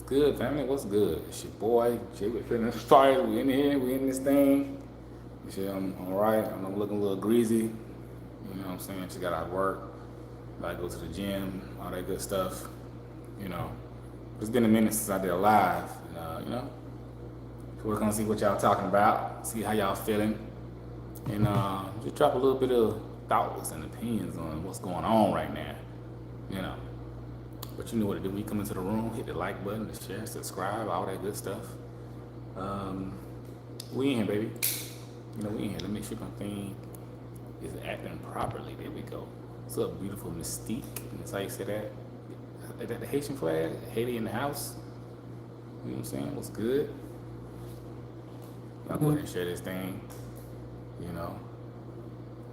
good, family? What's good? It's your boy, Jay. We're feeling inspired. We in here. We in this thing. Shit, I'm all right. I'm looking a little greasy. You know what I'm saying? Just got out of work. About to go to the gym. All that good stuff. You know, it's been a minute since I did a live. You know, so we're gonna see what y'all talking about. See how y'all feeling, and just drop a little bit of thoughts and opinions on what's going on right now. You know. But you know what to do when you come into the room, hit the like button, the share, subscribe, all that good stuff. Um, we in here, baby. You know, we in here. Let me make sure my thing is acting properly. There we go. What's up, beautiful Mystique? That's how you say that. Is that the Haitian flag? Haiti in the house. You know what I'm saying? What's good? Y'all go ahead and share this thing. You know,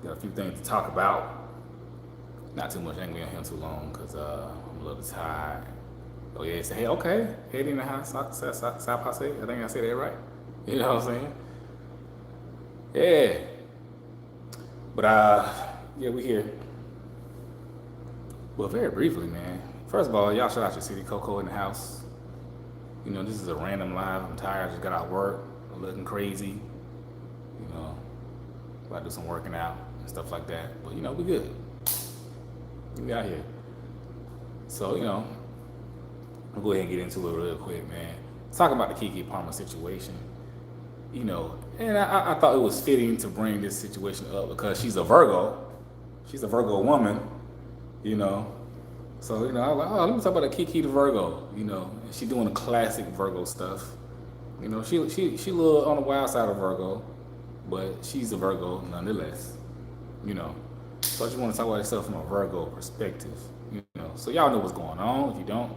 got a few things to talk about. Not too much. I ain't gonna be on here too long because I'm a little tired. Oh yeah, say hey, okay, Haiti in the house, South Passe. I think I said that right. You know what I'm saying? Yeah. But yeah, we here. Well, very briefly, man. First of all, y'all shout out your city, Coco in the house. You know, this is a random live. I'm tired. I just got out of work. I'm looking crazy. You know, about to do some working out and stuff like that. But you know, we good. We out here. So, you know, I'll go ahead and get into it real quick, man. Talking about the Keke Palmer situation, you know, and I thought it was fitting to bring this situation up because she's a Virgo. She's a Virgo woman, you know. So, you know, I was like, oh, let me talk about the Keke the Virgo, you know. And she doing the classic Virgo stuff. You know, she a little on the wild side of Virgo, but she's a Virgo nonetheless, you know. So I just want to talk about this stuff from a Virgo perspective, you know. So y'all know what's going on. If you don't,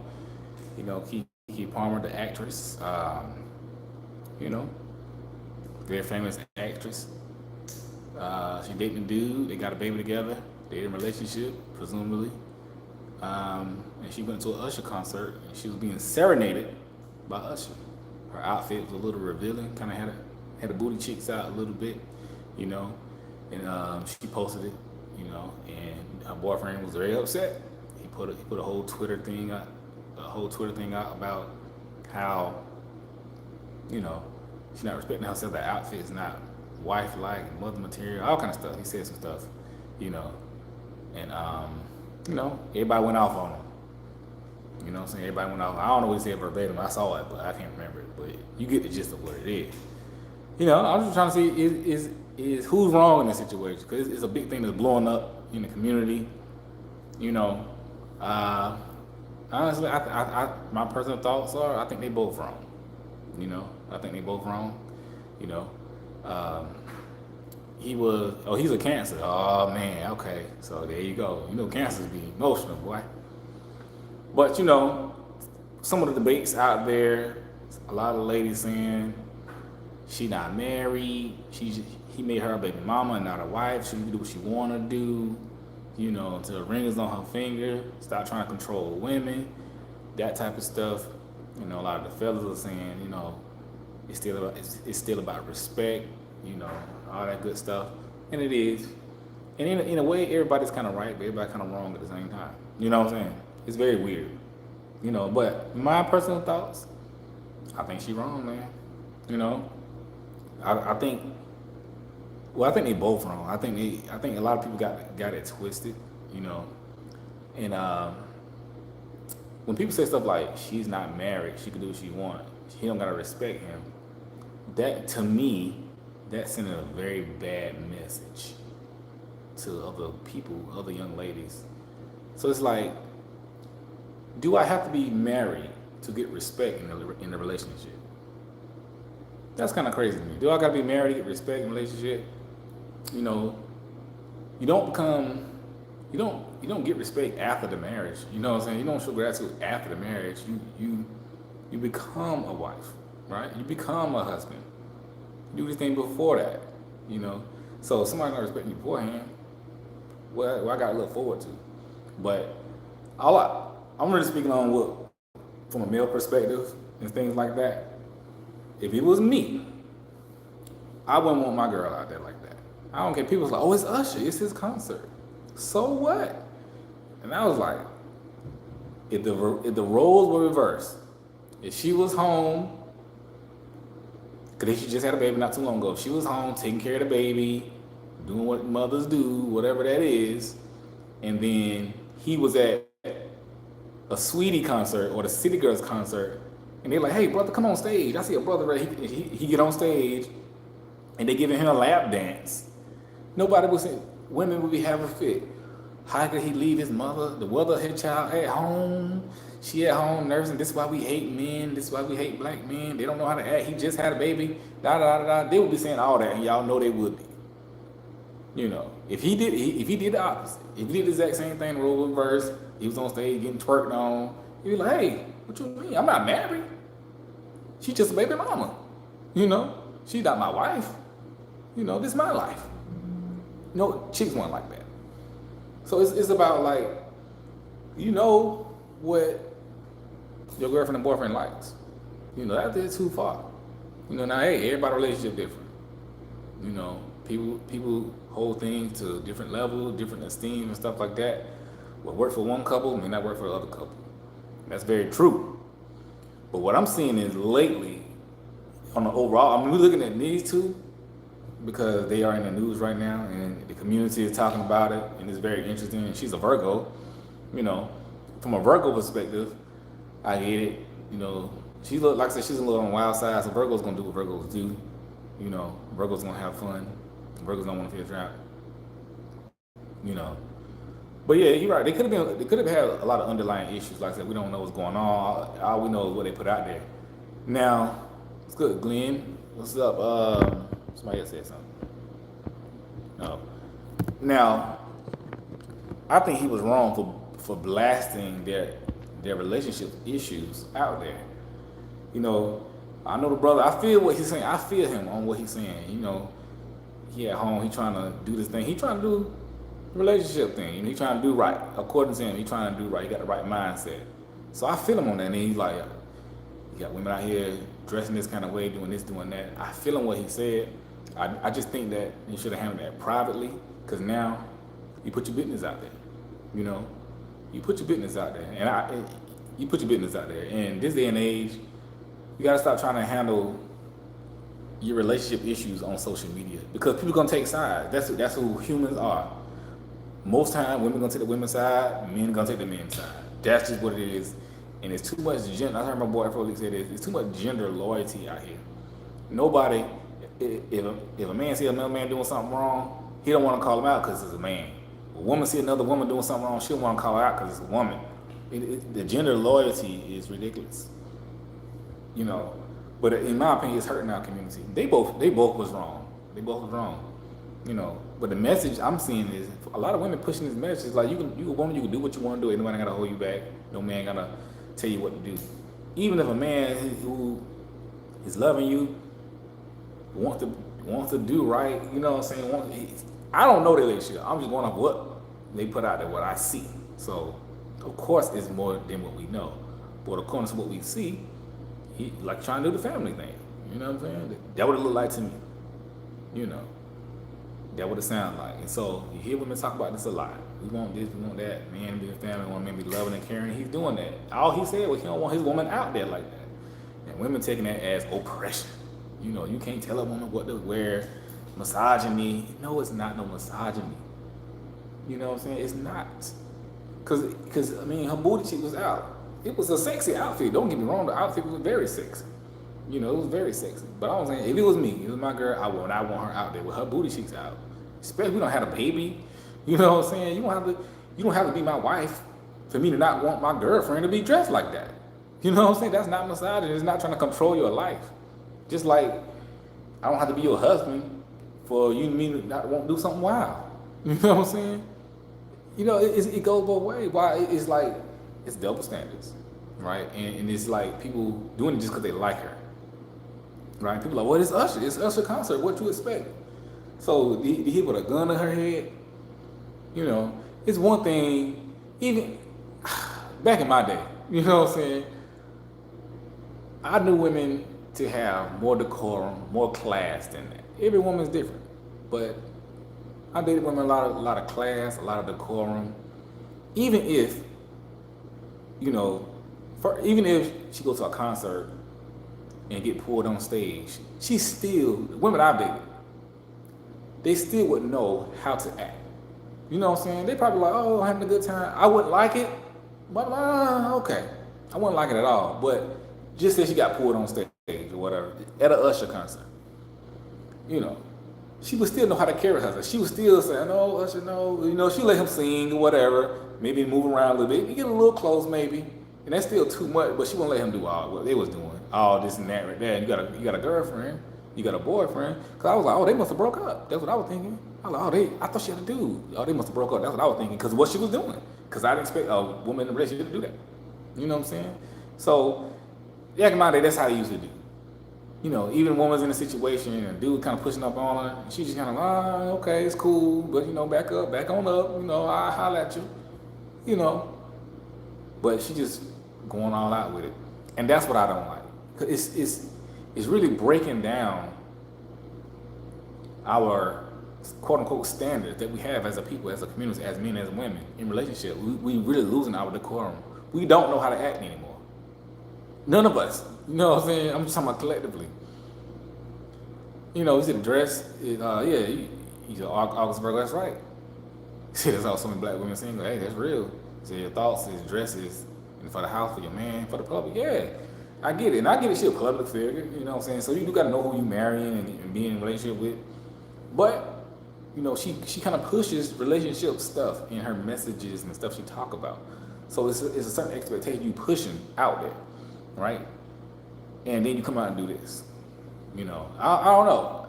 you know, Keke Palmer, the actress, you know, very famous actress. She dating a dude. They got a baby together. They in a relationship, presumably. And she went to an Usher concert and she was being serenaded by Usher. Her outfit was a little revealing. Kind of had the booty cheeks out a little bit, you know. And she posted it. You know, and her boyfriend was very upset. He put a whole Twitter thing out about how, you know, she's not respecting herself. The outfit is not wife-like, mother material, all kind of stuff. He said some stuff, you know, and you know, everybody went off on him. You know what I'm saying? Everybody went off. I don't know what he said verbatim. I saw it, but I can't remember it. But you get the gist of what it is. You know, I'm just trying to see is who's wrong in this situation, because it's a big thing that's blowing up in the community. You know, honestly, my personal thoughts are I think they both wrong. You know, I think they both wrong. You know, he's a Cancer. Oh man, okay, so there you go. You know, Cancers be emotional, boy. But you know, some of the debates out there, a lot of ladies saying she not married. He made her a baby mama and not a wife. She can do what she want to do. You know, until the ring is on her finger. Stop trying to control women. That type of stuff. You know, a lot of the fellas are saying, you know, it's still about respect. You know, all that good stuff, and it is. And in a way, everybody's kind of right, but everybody's kind of wrong at the same time. You know what I'm saying? It's very weird. You know, but my personal thoughts, I think she's wrong, man. You know, I think. Well, I think they both wrong. I think a lot of people got it twisted, you know. And when people say stuff like she's not married, she can do what she want, he don't gotta respect him. That to me, that sending a very bad message to other people, other young ladies. So it's like, do I have to be married to get respect in the relationship? That's kind of crazy to me. Do I gotta be married to get respect in a relationship? You know, you don't get respect after the marriage. You know what I'm saying? You don't show gratitude after the marriage. You become a wife, right? You become a husband. You do this thing before that, you know. So if somebody not respecting you beforehand, well, I got to look forward to. But I'm really speaking on what, from a male perspective and things like that. If it was me, I wouldn't want my girl out there like that. I don't care. People's like, oh, it's Usher. It's his concert. So what? And I was like, if the roles were reversed, If she was home, because she just had a baby not too long ago. If she was home taking care of the baby, doing what mothers do, whatever that is, and then he was at a Sweetie concert or the City Girls concert, and they're like, "Hey, brother, come on stage." I see a brother right. He get on stage, and they giving him a lap dance. Nobody would say. Women would be having a fit. How could he leave his mother, the mother of his child, at home? She at home nursing. This is why we hate men. This is why we hate black men. They don't know how to act. He just had a baby. Da da da da. They would be saying all that, and y'all know they would be. You know, if he did the opposite, if he did the exact same thing, the role reverse, he was on stage getting twerked on, he'd be like, "Hey, what you mean? I'm not married. She's just a baby mama. You know, she's not my wife. You know, this is my life." No, chicks weren't like that. So it's about like, you know what your girlfriend and boyfriend likes. You know, that's too far. You know, now hey, everybody's relationship different. You know, people hold things to a different level, different esteem and stuff like that. What work for one couple may not work for the other couple. That's very true. But what I'm seeing is lately, on the overall, I'm looking at these two because they are in the news right now and the community is talking about it and it's very interesting. And she's a Virgo, you know. From a Virgo perspective, I get it. You know, she look like I said, she's a little on the wild side. So Virgo's gonna do what Virgos do. You know, Virgo's gonna have fun. Virgos don't want to feel trapped. You know, but yeah, you're right. They could have had a lot of underlying issues. Like I said, we don't know what's going on. All we know is what they put out there. Now, it's good, Glenn. What's up? Somebody else said something. No. Now, I think he was wrong for blasting their relationship issues out there. You know, I know the brother. I feel what he's saying. I feel him on what he's saying. You know, he at home. He trying to do this thing. He trying to do the relationship thing. You know, he trying to do right. According to him, he trying to do right. He got the right mindset. So I feel him on that. And he's like, you got women out here dressing this kind of way, doing this, doing that. I feel him what he said. I just think that you should have handled that privately, because now you put your business out there. You know, you put your business out there, and you put your business out there. And this day and age, you gotta stop trying to handle your relationship issues on social media, because people gonna take sides. That's who humans are. Most time, women gonna take the women's side, men gonna take the men's side. That's just what it is. And it's too much gender. I heard my boy Foley say this. It's too much gender loyalty out here. Nobody, if a man see another man doing something wrong, he don't want to call him out because it's a man. A woman see another woman doing something wrong, she don't want to call her out because it's a woman. The gender loyalty is ridiculous. You know, but in my opinion, it's hurting our community. They both was wrong. They both was wrong. You know, but the message I'm seeing is a lot of women pushing this message like you can do what you want to do. Ain't nobody gotta hold you back. No man gotta tell you what to do. Even if a man who is loving you wants to do right, you know what I'm saying? I don't know their relationship. I'm just going off what they put out there, what I see. So of course it's more than what we know. But according to what we see, he like trying to do the family thing. You know what I'm saying? That would it look like to me. You know. That what it sounds like. And so you hear women talk about this a lot. We want this, we want that. Man to be a family, we want men to be loving and caring. He's doing that. All he said was he don't want his woman out there like that. And women taking that as oppression. You know, you can't tell a woman what to wear. Misogyny. No, it's not no misogyny. You know what I'm saying? It's not. Cause I mean, her booty cheek was out. It was a sexy outfit. Don't get me wrong, the outfit was very sexy. You know, it was very sexy. But I was saying, if it was me, it was my girl, I want her out there with her booty cheeks out. Especially if we don't have a baby. You know what I'm saying? You don't have to be my wife for me to not want my girlfriend to be dressed like that. You know what I'm saying? That's not misogyny. It's not trying to control your life. Just like I don't have to be your husband for you and me to not want to do something wild. You know what I'm saying? You know, it goes both ways. Why? It's like, it's double standards, right? And it's like people doing it just because they like her. Right? People are like, well, it's Usher. It's Usher concert. What you expect? So did he put a gun to her head? You know, it's one thing, even back in my day, you know what I'm saying? I knew women to have more decorum, more class than that. Every woman's different. But I dated women a lot of class, a lot of decorum. Even if, you know, even if she goes to a concert and get pulled on stage, she still, women I've dated, they still would know how to act. You know what I'm saying? They probably like, oh, I'm having a good time. I wouldn't like it, but okay. I wouldn't like it at all. But just say she got pulled on stage or whatever at an Usher concert, you know, she would still know how to carry herself. She would still say, no, Usher, no. You know, she let him sing or whatever, maybe move around a little bit, get a little close maybe. And that's still too much, but she wouldn't let him do all what they was doing, all this and that right there. You got a girlfriend, you got a boyfriend. Cause I was like, oh, they must have broke up. That's what I was thinking. I was like, I thought she had a dude. Oh, they must have broke up. That's what I was thinking. Cause of what she was doing. Cause I didn't expect a woman in a relationship to do that. You know what I'm saying? So, back in my day, that's how they used to do. You know, even when woman's in a situation and a dude kind of pushing up on her, and she just kind of, okay, it's cool, but you know, back on up, you know, I'll holler at you, you know. But she just going all out with it. And that's what I don't like. Cause it's really breaking down our quote unquote standards that we have as a people, as a community, as men, as women in relationship. We really losing our decorum. We don't know how to act anymore. None of us. You know what I'm saying? I'm just talking about collectively. You know, is it a dress? He's an August Virgo, that's right. See, there's also many black women single. Hey, that's real. So your thoughts, his dresses, and for the house, for your man, for the public. Yeah, I get it. And I get it. She a public figure. You know what I'm saying? So you do got to know who you marrying and being in a relationship with. But, you know, she kind of pushes relationship stuff in her messages and stuff she talk about. So it's a certain expectation you pushing out there, right? And then you come out and do this. You know, I don't know.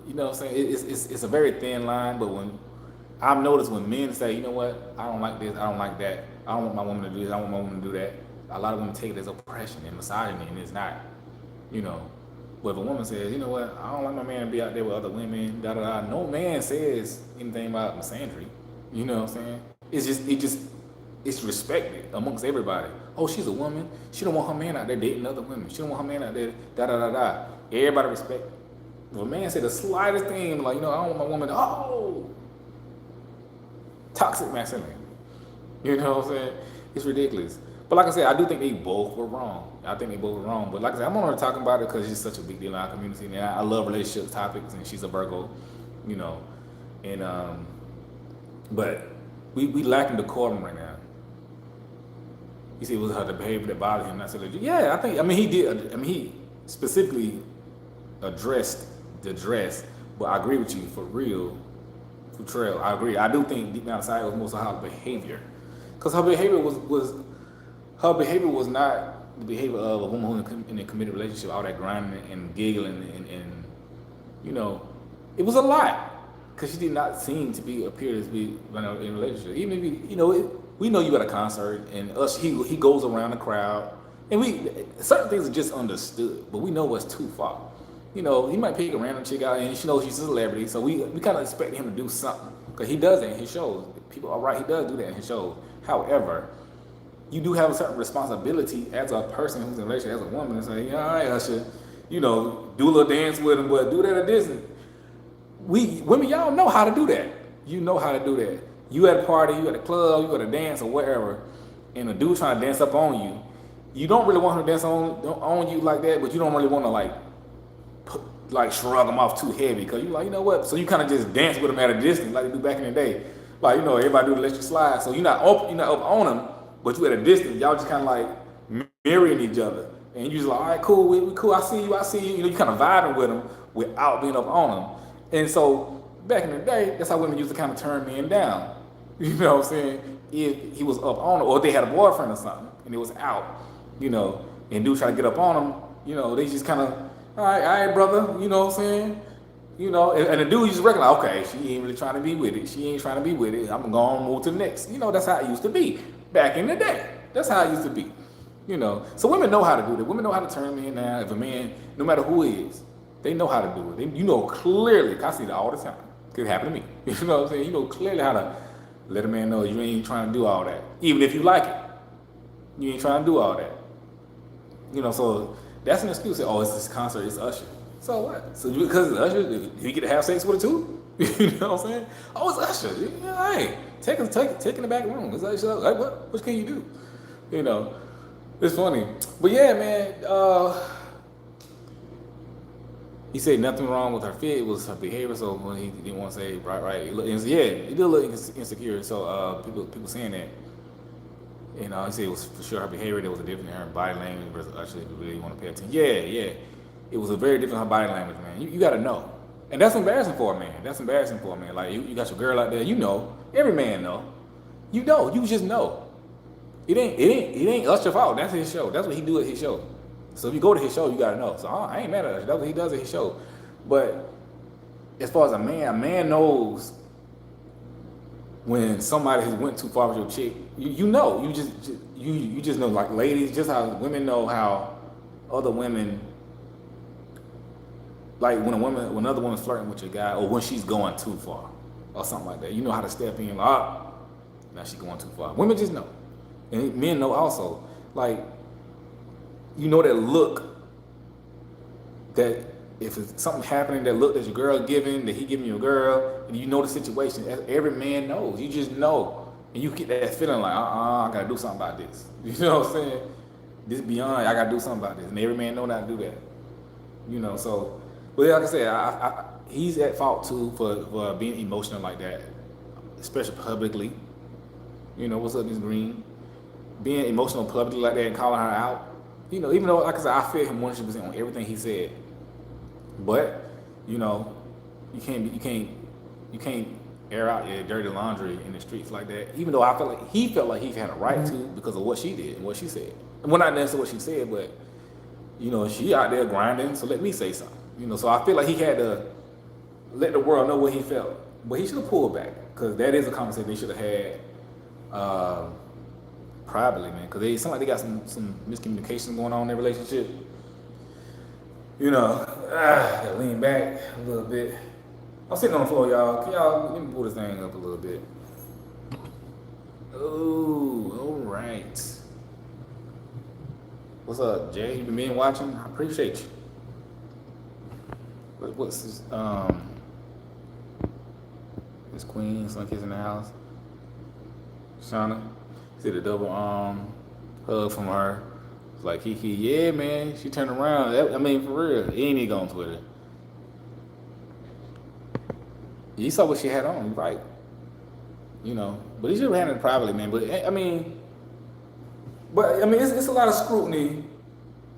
You know what I'm saying? It's a very thin line, but when I've noticed when men say, you know what, I don't like this, I don't like that, I don't want my woman to do this, I don't want my woman to do that, a lot of women take it as oppression and misogyny, and it's not, you know. But if a woman says, you know what, I don't like my man to be out there with other women, da da da, no man says anything about misandry. You know what I'm saying? It's respected amongst everybody. Oh, she's a woman. She don't want her man out there dating other women. She don't want her man out there, da da da da. Everybody respect it. If a man say the slightest thing, like, you know, I don't want my woman to, toxic masculinity. You know what I'm saying? It's ridiculous. But like I said, I do think they both were wrong. I think they both were wrong. But like I said, I'm only talking about it because it's such a big deal in our community. And I love relationship topics, and she's a Virgo, you know. And but we lacking decorum right now. You see, it was the behavior that bothered him. Not so legit. Yeah, he specifically addressed the dress. But I agree with you, for real, Futrell, I agree. I do think deep down inside it was most of her behavior. Because her behavior was not the behavior of a woman who's in a committed relationship, all that grinding and giggling and you know, it was a lot. Because she did not seem to appear to be in a relationship. Even if we know you at a concert and he goes around the crowd, and certain things are just understood, but we know what's too far. You know, he might pick a random chick out, and she knows she's a celebrity, so we kind of expect him to do something, because he does it in his shows. People are right, he does do that in his shows. However, you do have a certain responsibility as a person who's in a relationship, as a woman, and say, yeah, all right, Usher, you know, do a little dance with him, but do that at Disney. Women, y'all know how to do that. You know how to do that. You at a party, you at a club, you at a dance or wherever, and a dude trying to dance up on you. You don't really want him to dance on you like that, but you don't really want to like shrug him off too heavy, because you're like, you know what? So you kind of just dance with him at a distance like they do back in the day. Like, you know, everybody do the electric slide. So you're not up on him, but you at a distance. Y'all just kind of like mirroring each other. And you just like, all right, cool, we cool. I see you. You know, you kind of vibing with him without being up on him. And so back in the day, that's how women used to kind of turn men down. You know what I'm saying? If he was up on her, or if they had a boyfriend or something, and it was out, you know, and dude try to get up on him, you know, they just kind of, all right, brother, you know what I'm saying? You know, and the dude just recognize, okay, she ain't really trying to be with it. She ain't trying to be with it. I'm going to move to the next. You know, that's how it used to be back in the day. That's how it used to be. You know, so women know how to do that. Women know how to turn men down. If a man, no matter who he is, they know how to do it. You know clearly, I see that all the time. It happened to me. You know what I'm saying? You know clearly how to let a man know you ain't trying to do all that. Even if you like it, you ain't trying to do all that. You know, so that's an excuse. Oh, it's this concert, it's Usher. So what? So because it's Usher, you get to have sex with it too? You know what I'm saying? Oh, it's Usher. Yeah, hey, take in the back room. It's Usher. Like, what can you do? you know, it's funny. But yeah, man. He said nothing wrong with her fit. It was her behavior. So when he didn't want to say right, he did look insecure. So people saying that. You know, he said it was for sure her behavior. There was a difference in her body language versus actually really want to pay attention. Yeah. It was a very different her body language, man. You got to know. And that's embarrassing for a man. That's embarrassing for a man. Like, you got your girl out there, you know. Every man know. You know. You just know. It ain't Usher fault. That's his show. That's what he do at his show. So if you go to his show, you got to know. So I ain't mad at Usher. That's what he does at his show. But as far as a man knows when somebody has went too far with your chick. You know. You just know, like, ladies, just how women know how other women, like when another woman's flirting with your guy, or when she's going too far, or something like that. You know how to step in, like, now she's going too far. Women just know, and men know also. Like, you know that look, that if it's something happening, that look that your girl giving, that he giving your girl, and you know the situation. Every man knows. You just know, and you get that feeling like, I gotta do something about this. You know what I'm saying? This beyond, I gotta do something about this, and every man know not to do that. You know, so. But like I said, he's at fault too for being emotional like that, especially publicly. You know, what's up, Miss Green? Being emotional publicly like that and calling her out. You know, even though, like I said, I feel him 100% on everything he said. But, you know, you can't air out your dirty laundry in the streets like that. Even though I felt like he had a right to, because of what she did and what she said. Well, not necessarily what she said, but, you know, she out there grinding, so let me say something. You know, so I feel like he had to let the world know what he felt. But he should have pulled back, because that is a conversation they should have had privately, man. Because they sound like they got some miscommunication going on in their relationship. You know, gotta lean back a little bit. I'm sitting on the floor, y'all. Can y'all, let me pull this thing up a little bit. Oh, all right. What's up, Jay? You been watching? I appreciate you. What's this? This Queen, Sun Kiss in the house. Shauna, see the double hug from her. It's like, Keke, yeah, man. She turned around. I mean, for real. He ain't even on Twitter. You saw what she had on, right? You know, but he should have handled it privately, man. But I mean, it's a lot of scrutiny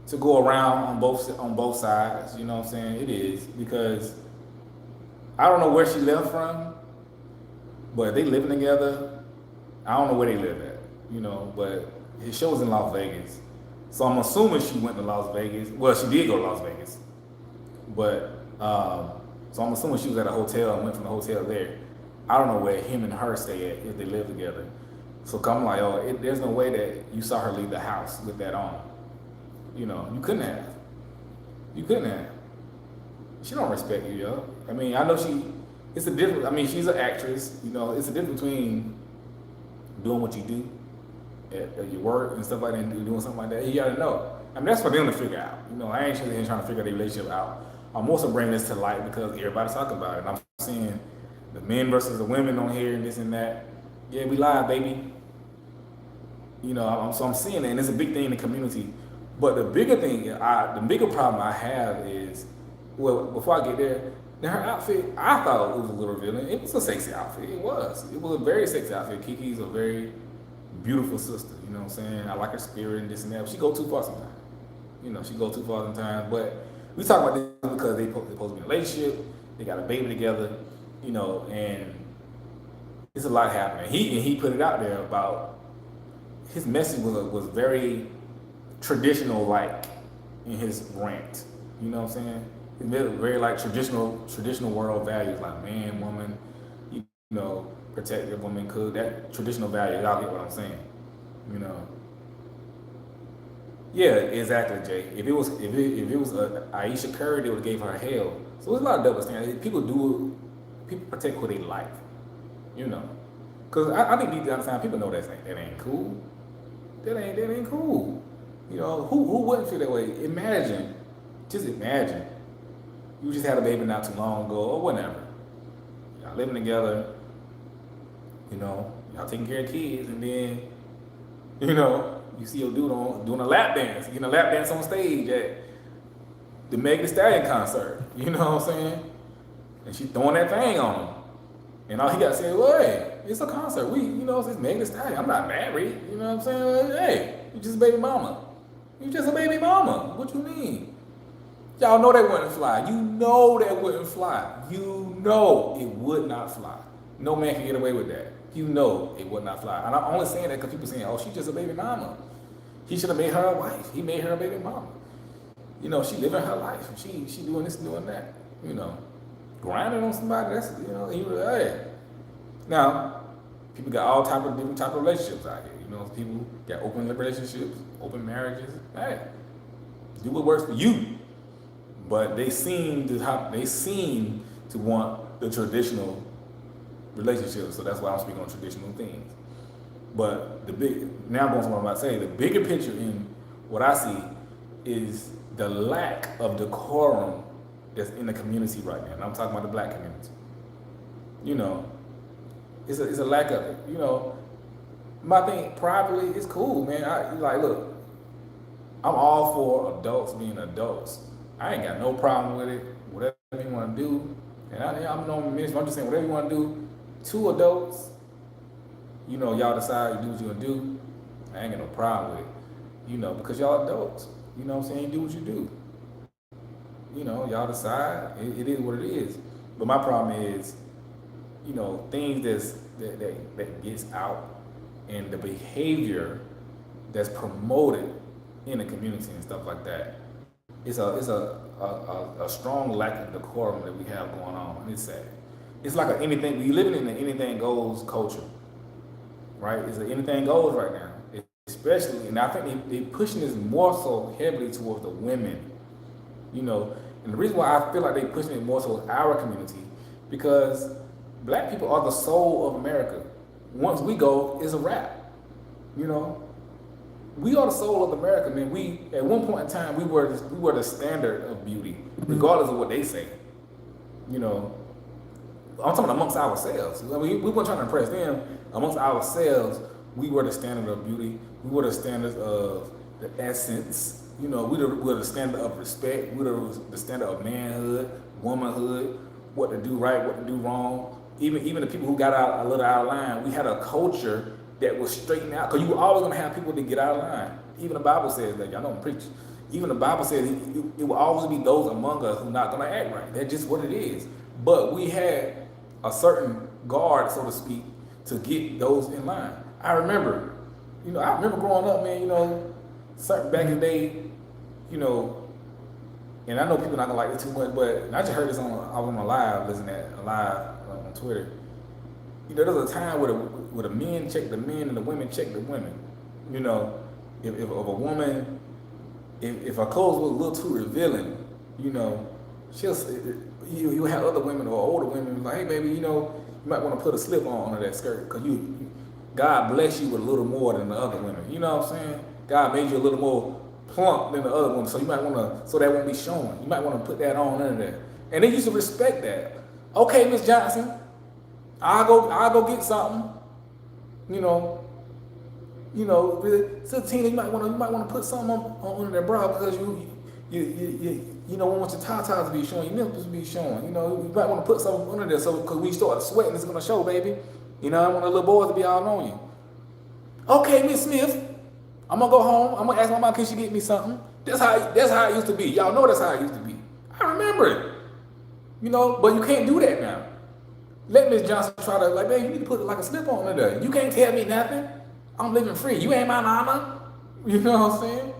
to go around on both sides. You know what I'm saying? It is, because I don't know where she left from, but they living together. I don't know where they live at, you know. But his show's in Las Vegas, so I'm assuming she went to Las Vegas. Well, she did go to Las Vegas, but so I'm assuming she was at a hotel and went from the hotel there. I don't know where him and her stay at if they live together. So I'm like, there's no way that you saw her leave the house with that on. You know, you couldn't have. She don't respect you, yo. I mean, I know it's a difference. I mean, she's an actress. You know, it's a difference between doing what you do at your work and stuff like that, and doing something like that. You gotta know. I mean, that's for them to figure out. You know, I ain't trying to figure their relationship out. I'm also bringing this to light because everybody's talking about it. And I'm seeing the men versus the women on here and this and that. Yeah, we live, baby. You know, so I'm seeing it, and it's a big thing in the community. But the bigger problem I have is, well, before I get there, her outfit, I thought it was a little revealing. It was a sexy outfit. It was a very sexy outfit. Keke's a very beautiful sister. You know what I'm saying? I like her spirit and this and that. But she go too far sometimes. You know, she go too far sometimes. But we talk about this because they're supposed to be in a relationship. They got a baby together. You know, and it's a lot happening. He put it out there about, his message was very traditional, like, in his rant. You know what I'm saying? It's very like traditional world values, like man, woman, you know, protect your woman, cook, that traditional value. Y'all get what I'm saying? You know. Yeah, exactly, Jay. If it was Aisha Curry, they would have gave her hell. So there's a lot of double standards. People protect who they like. You know. Because I think deep down inside, people know that ain't cool. That ain't cool. You know, who wouldn't feel that way? Just imagine. You just had a baby not too long ago, or whatever. Y'all living together, you know, y'all taking care of kids, and then, you know, you see a dude doing a lap dance, getting a lap dance on stage at the Megan Thee Stallion concert. You know what I'm saying? And she throwing that thing on him. And all he got to say, well, hey, it's a concert. It's Megan Thee Stallion. I'm not married. You know what I'm saying? Hey, you just a baby mama. You just a baby mama. What you mean? Y'all know that wouldn't fly. You know that wouldn't fly. You know it would not fly. No man can get away with that. You know it would not fly. And I'm only saying that because people saying, oh, she's just a baby mama. He should have made her a wife. He made her a baby mama. You know, she living her life. She doing this, doing that. You know, grinding on somebody, that's, hey. Now, people got all different type of relationships out here. You know, people got open relationships, open marriages. Hey, do what works for you. But they seem to want the traditional relationships, so that's why I'm speaking on traditional things. But now I'm going to what I'm about to say, the bigger picture in what I see is the lack of decorum that's in the community right now. And I'm talking about the black community. You know, it's a lack of it. You know, my thing privately, it's cool, man. Look, I'm all for adults being adults. I ain't got no problem with it. Whatever you want to do, and I'm no minister. I'm just saying whatever you want to do. Two adults, you know, y'all decide you do what you want to do. I ain't got no problem with it, you know, because y'all adults. You know what I'm saying? You do what you do. You know, y'all decide. It is what it is. But my problem is, you know, things that gets out and the behavior that's promoted in the community and stuff like that. It's a strong lack of decorum that we have going on. And it's sad. It's like we living in an anything goes culture, right? It's an anything goes right now. Especially, and I think they pushing this more so heavily towards the women, you know. And the reason why I feel like they pushing it more so our community, because black people are the soul of America. Once we go, it's a wrap, you know. We are the soul of America, man. We at one point in time we were the standard of beauty, regardless of what they say, you know. I'm talking amongst ourselves. I mean, we weren't trying to impress them. Amongst ourselves, we were the standard of beauty. We were the standard of the essence. You know, we were the standard of respect. We were the standard of manhood, womanhood, what to do right, what to do wrong. Even the people who got out a little out of line, we had a culture that was straightened out. Because you were always going to have people that get out of line. Even the Bible says that. Y'all know I'm preaching. Even the Bible says it will always be those among us who are not going to act right. That's just what it is. But we had a certain guard, so to speak, to get those in line. I remember growing up, man, you know, certain back in the day, you know, and I know people not gonna like it too much, but I just heard this I was on a live, on Twitter. You know, there was a time where the men check the men and the women check the women. You know, if a woman, if her clothes were a little too revealing, you know, you have other women or older women like, hey baby, you know, you might want to put a slip on under that skirt because God bless you with a little more than the other women. You know what I'm saying? God made you a little more plump than the other women, so you might want to, so that won't be showing. You might want to put that on under there. And they used to respect that. Okay, Miss Johnson, I'll go get something. You know, so Tina, you might want to put something on under that bra because you don't want your tatas to be showing, your nipples to be showing. You know, you might want to put something under there so because when you start sweating, it's gonna show, baby. You know, I want the little boys to be all on you. Okay, Miss Smith, I'm gonna go home. I'm gonna ask my mom, can she get me something? That's how it used to be. Y'all know that's how it used to be. I remember it. You know, but you can't do that now. Let Miss Johnson try to, like, baby, you need to put like a slip on under there. You can't tell me nothing. I'm living free. You ain't my mama. You know what I'm saying?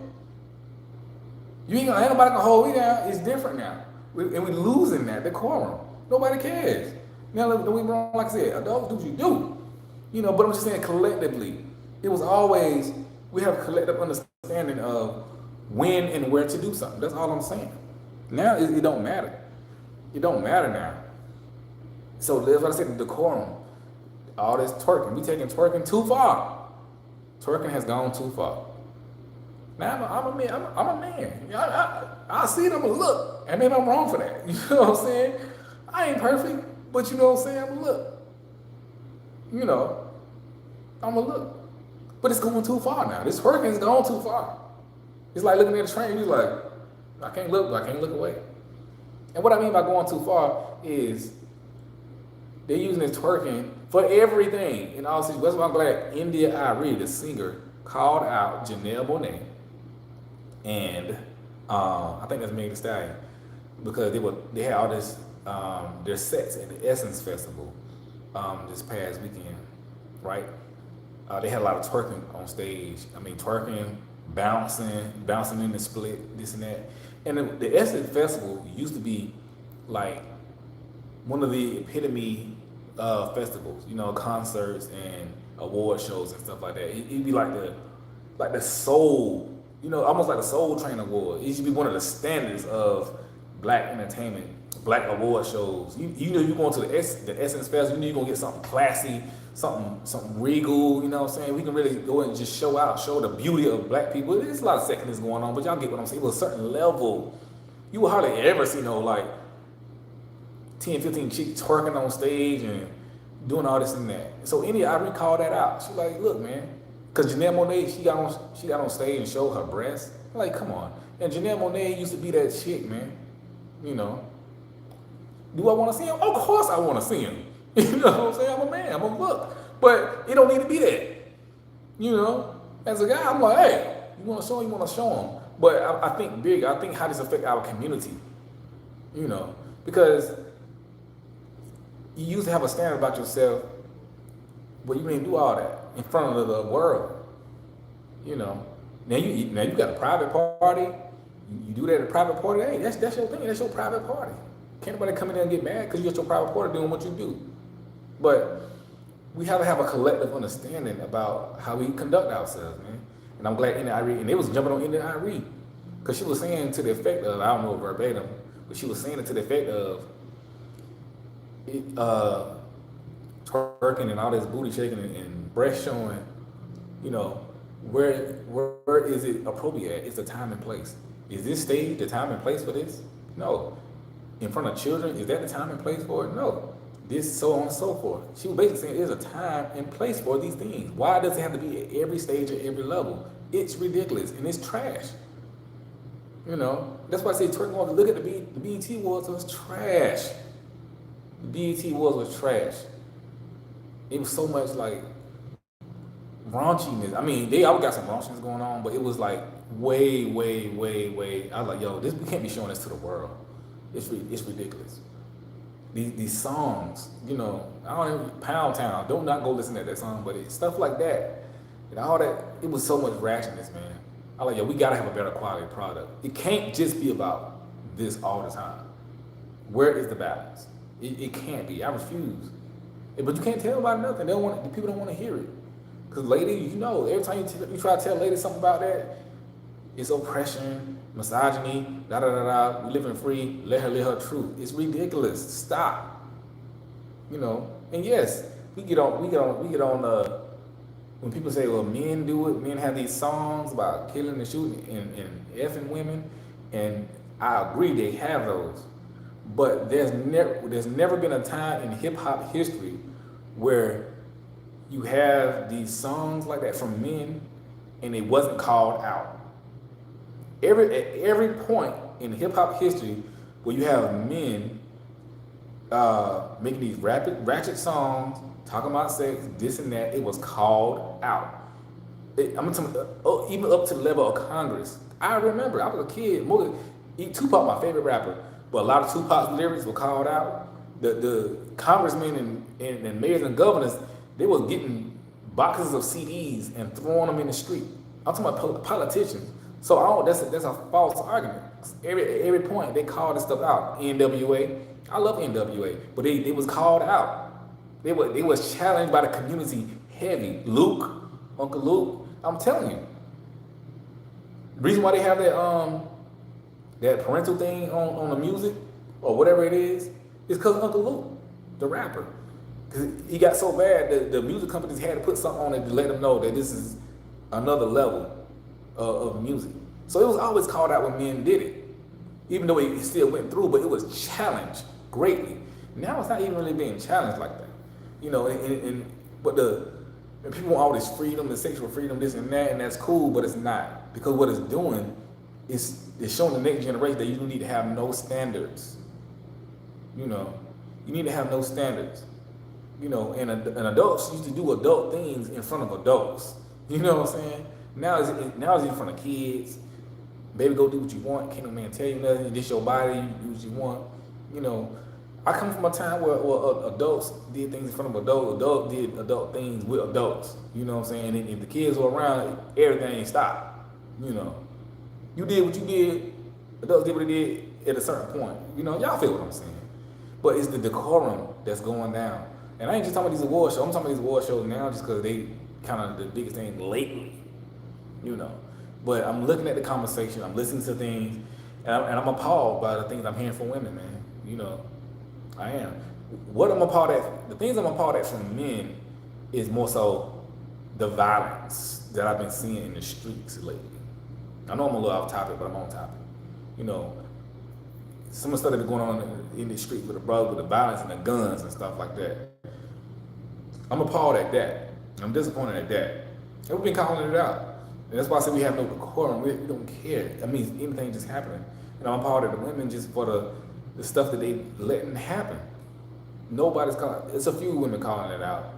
Ain't nobody gonna hold me down. It's different now. And we're losing that decorum. Nobody cares. Now, like I said, adults do what you do. You know, but I'm just saying collectively, it was always, we have a collective understanding of when and where to do something. That's all I'm saying. Now, it don't matter. It don't matter now. So that's what I said, the decorum. All this twerking. We taking twerking too far. Twerking has gone too far. Now, I'm a man. I see it, I'm going to look. And maybe I'm wrong for that. You know what I'm saying? I ain't perfect. But you know what I'm saying? I'm going to look. You know, I'm going to look. But it's going too far now. This twerking's gone too far. It's like looking at a train. You're like, I can't look away. And what I mean by going too far is they're using this twerking for everything in all situations. That's why I'm glad India Arie, the singer, called out Janelle Monáe and I think that's Megan Thee Stallion, because they had all this their sets at the Essence Festival this past weekend, right? They had a lot of twerking on stage. I mean, twerking, bouncing in the split, this and that. And the Essence Festival used to be like one of the epitome festivals, you know, concerts and award shows and stuff like that. It'd be like the soul, you know, almost like the Soul Train Award. It should be one of the standards of black entertainment, black award shows. You know, you're going to the Essence Festival, you know you're gonna get something classy, something regal, you know what I'm saying? We can really go and just show the beauty of black people. There's a lot of sexiness going on, but y'all get what I'm saying. It was a certain level. You will hardly ever see no like 10, 15 chicks twerking on stage and doing all this and that. So I recall that out. She's like, look, man, because Janelle Monáe, she got on stage and showed her breasts. Like, come on. And Janelle Monáe used to be that chick, man. You know. Do I want to see him? Of course I want to see him. You know what I'm saying? I'm a man. I'm a look. But it don't need to be that. You know? As a guy, I'm like, hey, you want to show him, you want to show him. But I think how this affect our community. You know? Because you used to have a standard about yourself, but you didn't do all that in front of the world. You know? Now you got a private party. You do that at a private party. Hey, that's your thing. That's your private party. Can't nobody come in there and get mad because you're at your private party doing what you do. But we have to have a collective understanding about how we conduct ourselves, man. And I'm glad India Arie, and they was jumping on India Arie, because she was saying to the effect of, I don't know verbatim, but she was saying it to the effect of twerking and all this booty shaking and breast showing, you know, where is it appropriate? It's the time and place. Is this stage the time and place for this? No. In front of children, is that the time and place for it? No. This, so on and so forth. She was basically saying there's a time and place for these things. Why does it have to be at every stage or every level? It's ridiculous and it's trash. You know, that's why I say twerking on. Look at the BET Awards, it was trash. The BET Awards was trash. It was so much like raunchiness. I mean, they always got some raunchiness going on, but it was like way. I was like, yo, we can't be showing this to the world. It's ridiculous. These songs, you know, I don't even, Pound Town, don't not go listen to that song, but stuff like that, and all that, it was so much rashness, man. I like, yo, we gotta have a better quality product. It can't just be about this all the time. Where is the balance? It can't be. I refuse. But you can't tell about nothing. The people don't want to hear it. Because ladies, you know, every time you try to tell ladies something about that, it's oppression, misogyny, we living free, let her live her truth. It's ridiculous. Stop. You know, and yes, we get on when people say, well, men do it, men have these songs about killing and shooting and effing women, and I agree they have those. But there's never been a time in hip hop history where you have these songs like that from men and it wasn't called out. At every point in hip hop history where you have men making these ratchet songs, talking about sex, this and that, it was called out. I'm talking even up to the level of Congress. I remember, I was a kid. Tupac, my favorite rapper, but a lot of Tupac's lyrics were called out. The congressmen and mayors and governors, they were getting boxes of CDs and throwing them in the street. I'm talking about politicians. So that's a false argument. Every point they call this stuff out. NWA, I love NWA, but they was called out. They was challenged by the community heavy. Uncle Luke, I'm telling you. The reason why they have that parental thing on the music or whatever it is because Uncle Luke, the rapper. Because he got so bad that the music companies had to put something on it to let them know that this is another level of music. So it was always called out when men did it, even though it still went through, but it was challenged greatly. Now it's not even really being challenged like that, you know. But And people want all this freedom, the sexual freedom, this and that's cool, but it's not. Because what it's doing is it's showing the next generation that you need to have no standards. You know, you need to have no standards. You know, and adults used to do adult things in front of adults. You know what I'm saying? Now it's in front of kids. Baby, go do what you want. Can't no man tell you nothing. This your body. You do what you want. You know, I come from a time where adults did things in front of adults. Adults did adult things with adults. You know what I'm saying? And if the kids were around, everything stopped. You know, you did what you did. Adults did what they did at a certain point. You know, y'all feel what I'm saying? But it's the decorum that's going down. And I ain't just talking about these award shows. I'm talking about these award shows now just because they kind of the biggest thing lately. You know. But I'm looking at the conversation. I'm listening to things. And I'm appalled by the things I'm hearing from women, man. You know, I am. What I'm appalled at, the things I'm appalled at from men is more so the violence that I've been seeing in the streets lately. I know I'm a little off topic, but I'm on topic. You know, some of the stuff that's been going on in the street with the brothers, with the violence and the guns and stuff like that. I'm appalled at that. I'm disappointed at that. And we've been calling it out. And that's why I say we have no decorum. We don't care. I mean, anything just happening. And I'm appalled at the women just for the stuff that they letting happen. Nobody's calling. It's a few women calling it out,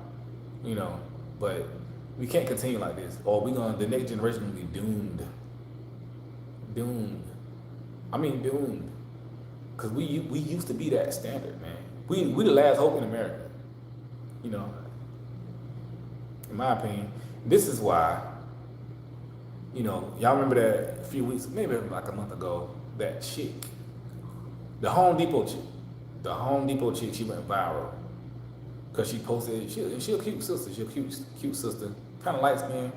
you know. But we can't continue like this, or the next generation will be doomed. Doomed. I mean doomed. Cause we used to be that standard, man. We the last hope in America. You know. In my opinion, this is why. You know, y'all remember that a few weeks, maybe like a month ago, that chick, the Home Depot chick, she went viral because she posted. She a cute sister. She a cute sister, kind of light skin.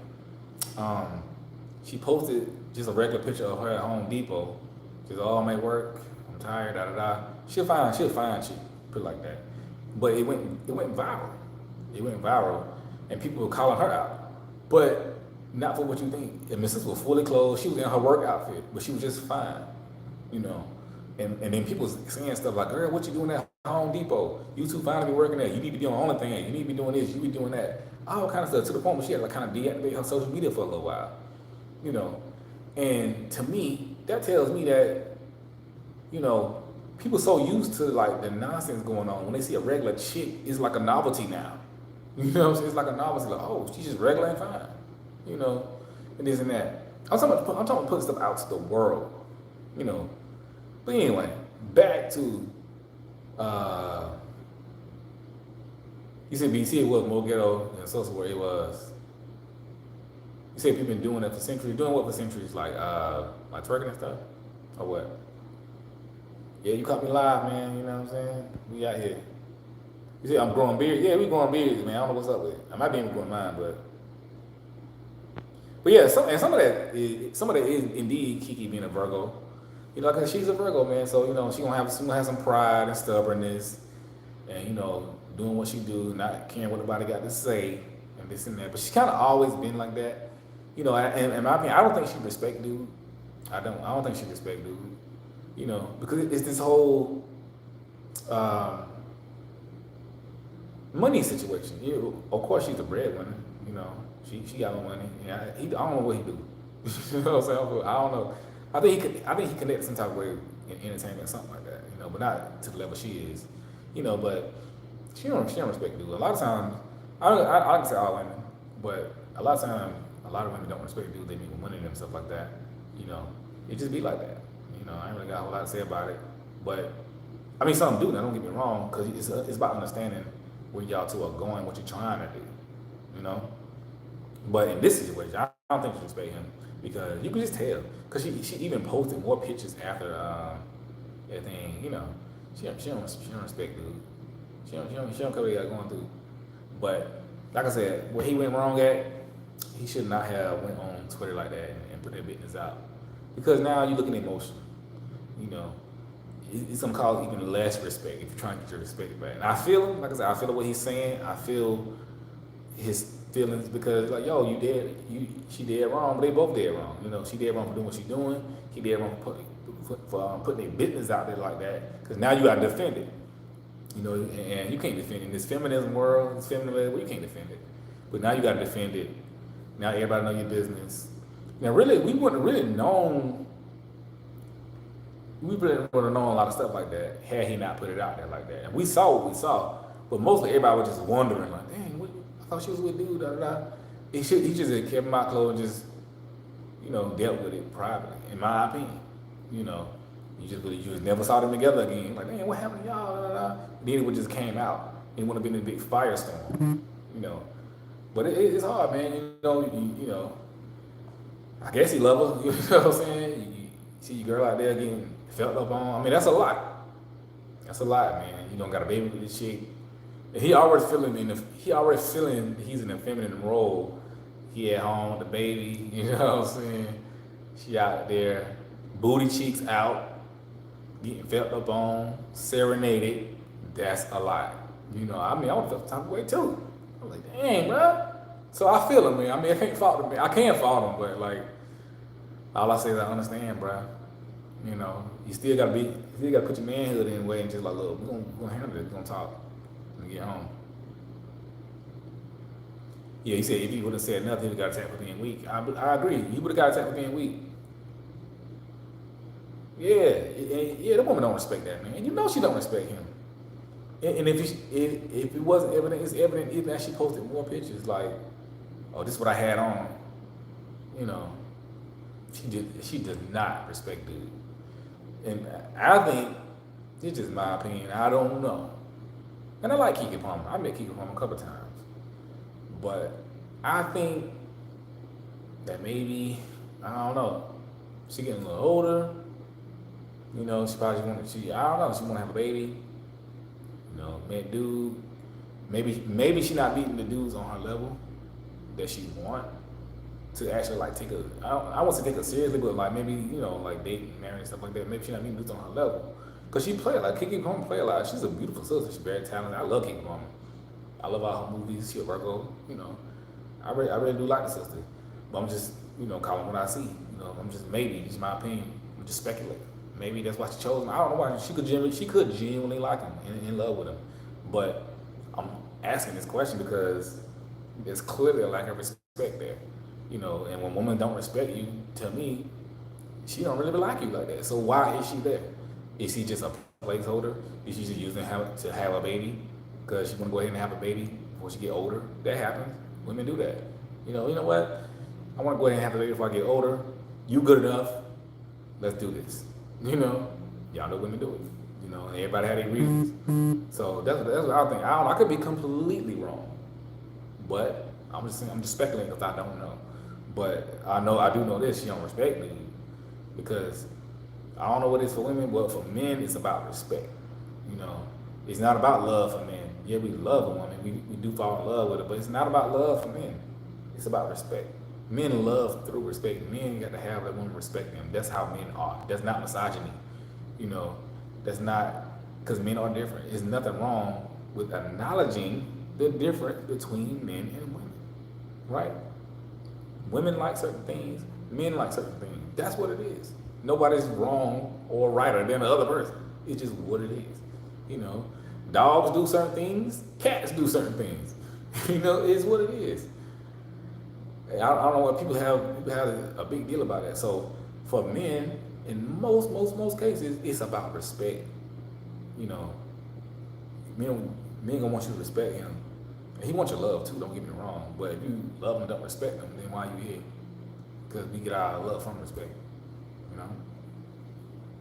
She posted just a regular picture of her at Home Depot. She's all my work. I'm tired. Da da da. She'll find chick. Put it like that. But it went viral. It went viral, and people were calling her out. But not for what you think. And Mrs. was fully clothed. She was in her work outfit, but she was just fine, you know. And then people saying stuff like, "Girl, what you doing at Home Depot? You too fine to be working there. You need to be doing OnlyFans. You need to be doing this. You be doing that." All kind of stuff to the point where she had to kind of deactivate her social media for a little while, you know. And to me, that tells me that, you know, people so used to like the nonsense going on. When they see a regular chick, it's like a novelty now. You know what I'm saying? It's like a novelty. Like, oh, she's just regular and fine. You know, and this and that. I'm talking about putting stuff out to the world, you know. But anyway, back to, you said BT was more ghetto than social where it was. You said people been doing that for centuries. Doing what for centuries? Like twerking and stuff? Or what? Yeah, you caught me live, man. You know what I'm saying? We out here. You said I'm growing beards. Yeah, we growing beards, man. I don't know what's up with it. I might be even growing mine, but yeah, some of that is indeed Keke being a Virgo, you know, because she's a Virgo, man. So you know, she gonna have some pride and stubbornness, and you know, doing what she do, not caring what nobody got to say, and this and that. But she's kind of always been like that, you know. And in my opinion, I don't think she respect dude. I don't think she respect dude, you know, because it's this whole money situation. You know, of course, she's the breadwinner, you know. She got no money. Yeah, I don't know what he do. You know what I'm saying? I don't know. I think he connected some type of way in entertainment or something like that. You know, but not to the level she is. You know, but she don't respect dude. A lot of times, I can say all women, but a lot of times, a lot of women don't respect dude. They make money and stuff like that. You know, it just be like that. You know, I ain't really got a whole lot to say about it. But I mean, some do. Now, don't get me wrong, because it's about understanding where y'all two are going, what you're trying to do. You know. But in this situation, I don't think she respect him because you can just tell. Because she even posted more pictures after everything. You know, she don't respect dude. She don't care what he got going through. But like I said, where he went wrong at, he should not have went on Twitter like that and put that business out. Because now you're looking emotional. You know, it's gonna cause even less respect if you're trying to get your respect back. And I feel him. Like I said, I feel what he's saying. I feel his feelings because like, yo, she did wrong, but they both did wrong. You know, she did wrong for doing what she's doing. He did wrong for putting their business out there like that. Because now you got to defend it. You know, and you can't defend it in this feminism world, this feminine world, you can't defend it. But now you got to defend it. Now everybody know your business. Now, really, we wouldn't have really known. We really would have known a lot of stuff like that had he not put it out there like that. And we saw what we saw, but mostly everybody was just wondering, like, dang, I thought she was with dude, da da da. He just kept him out close and just, dealt with it privately, in my opinion. You know, you just never saw them together again. Like, dang, what happened to y'all? Da, da, da. Then it would just came out. It would have been a big firestorm, you know. But it's hard, man. I guess he loves her. You know what I'm saying? You see your girl out there getting felt up on. I mean, that's a lot. That's a lot, man. You don't got a baby with this chick. And he always feeling he's in a feminine role. He at home with the baby. You know what I'm saying? She out there, booty cheeks out, getting felt up on, serenaded. That's a lot. I mean, I would feel the type of way too. I was like, dang, bro. So I feel him, man. I mean, I can't fault him. I can't fault him, but like, all I say is I understand, bro. You still gotta put your manhood in the way and just like, look, we're gonna handle this. We're gonna talk when we get home. Yeah, he said if he would have said nothing, he would have got attacked for being weak. I agree. He would have got attacked for being weak. Yeah, the woman don't respect that, man. And she don't respect him. And if it wasn't evident, it's evident even as she posted more pictures, like, oh, this is what I had on. She does not respect dude. And I think, it's just my opinion, I don't know. And I like Keke Palmer. I met Keke Palmer a couple times. But I think that maybe, I don't know, she getting a little older. She probably she want to have a baby. Met dude. Maybe she not meeting the dudes on her level that she want to actually like take a. I want to take her seriously, but like maybe like dating, marrying and stuff like that. Maybe she not meeting dudes on her level because she play like Keke Palmer play a lot. She's a beautiful sister. She's very talented. I love Keke Palmer. I love all her movies. She a Virgo. I really do like the sister, but I'm just calling what I see. I'm just maybe it's my opinion. I'm just speculating. Maybe that's why she chose him. I don't know why she could genuinely like him and in love with him. But I'm asking this question because there's clearly a lack of respect there. And when women don't respect you, to me, she don't really like you like that. So why is she there? Is she just a placeholder? Is she just using to have a baby? Because she want to go ahead and have a baby before she get older? That happens. Women do that. You know what? I want to go ahead and have a baby before I get older. You good enough. Let's do this. Y'all know women do it. And everybody had their reasons. So that's what I think. I could be completely wrong, but I'm just speculating because I don't know. But I do know this. She don't respect me because I don't know what it is for women, but for men, it's about respect. It's not about love for men. Yeah, we love a woman. We do fall in love with her, but it's not about love for men. It's about respect. Men love through respect. Men got to have that woman respect them. That's how men are. That's not misogyny. That's not, because men are different. There's nothing wrong with acknowledging the difference between men and women, right? Women like certain things. Men like certain things. That's what it is. Nobody's wrong or righter than the other person. It's just what it is. Dogs do certain things. Cats do certain things. It's what it is. I don't know what people have a big deal about that. So for men, in most cases, it's about respect. Men gonna want you to respect him, and he wants your love too. Don't get me wrong. But if you love him and don't respect him, then why are you here? Because we get our love from respect.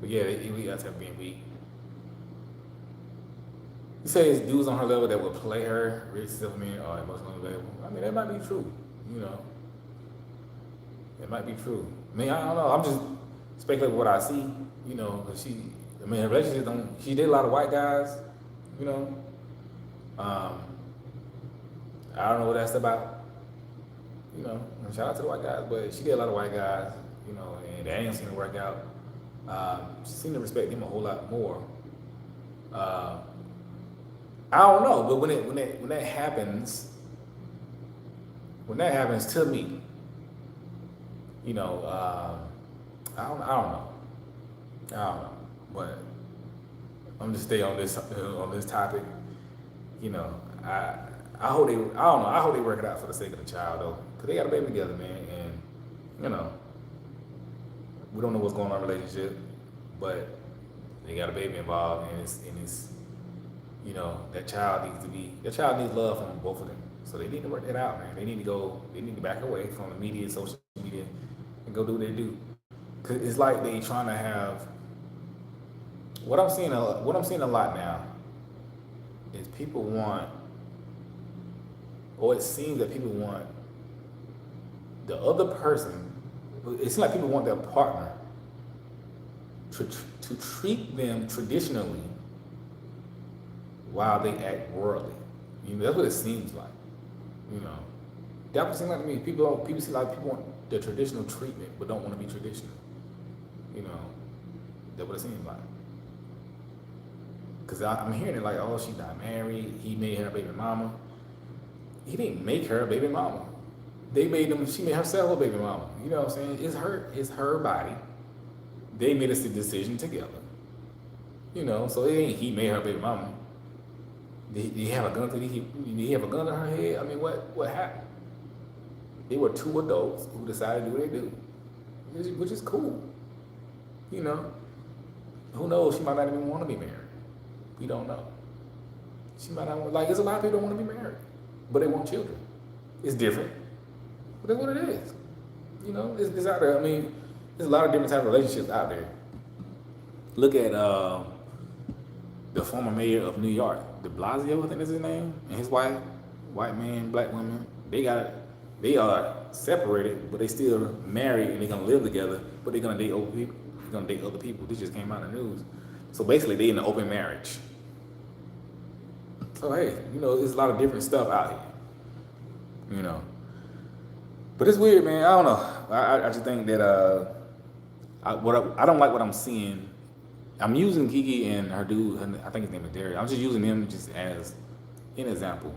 But yeah, we got to being weak. You say it's dudes on her level that would play her, rich men or emotionally available. I mean, that might be true. It might be true. I mean, I don't know. I'm just speculating what I see. Because her relationship she did a lot of white guys. I don't know what that's about. Shout out to the white guys, but she did a lot of white guys. And that ain't seem to work out. She seemed to respect him a whole lot more. I don't know, but when that happens to me, I don't know, but I'm just stay on this topic. I hope they work it out for the sake of the child though, because they got a baby together, man, and you know, we don't know what's going on in the relationship, but they got a baby involved, and it's you know, that child needs love from both of them. So they need to work that out, man. They need to back away from the media, social media, and go do what they do. Cause it's like they trying to have what I'm seeing a lot now is people want, or it seems that people want the other person. It seems like people want their partner to treat them traditionally while they act worldly. You know, that's what it seems like. You know, that would seem like to me. People see like people want the traditional treatment, but don't want to be traditional. You know, that's what it seems like. Cause I'm hearing it like, oh, she got married. He made her a baby mama. He didn't make her a baby mama. She made herself a baby mama. You know what I'm saying? It's her body. They made a decision together. You know, so it ain't he made her a baby mama. Did he have a gun to her head? I mean, what happened? They were two adults who decided to do what they do, which is cool. You know, who knows? She might not even want to be married. We don't know. She might not want, like, there's a lot of people that don't want to be married, but they want children. It's different, but that's what it is. You know, it's out there. I mean, there's a lot of different types of relationships out there. Look at the former mayor of New York, De Blasio, I think is his name, and his wife, white man, black woman. They are separated, but they still married and they're gonna live together, but they're gonna date other people. They're gonna date other people. This just came out in the news. So basically, they in an open marriage. So hey, you know, there's a lot of different stuff out here. You know, but it's weird, man. I don't know. I just think that I don't like what I'm seeing. I'm using Keke and her dude. I think his name is Derek. I'm just using him just as an example,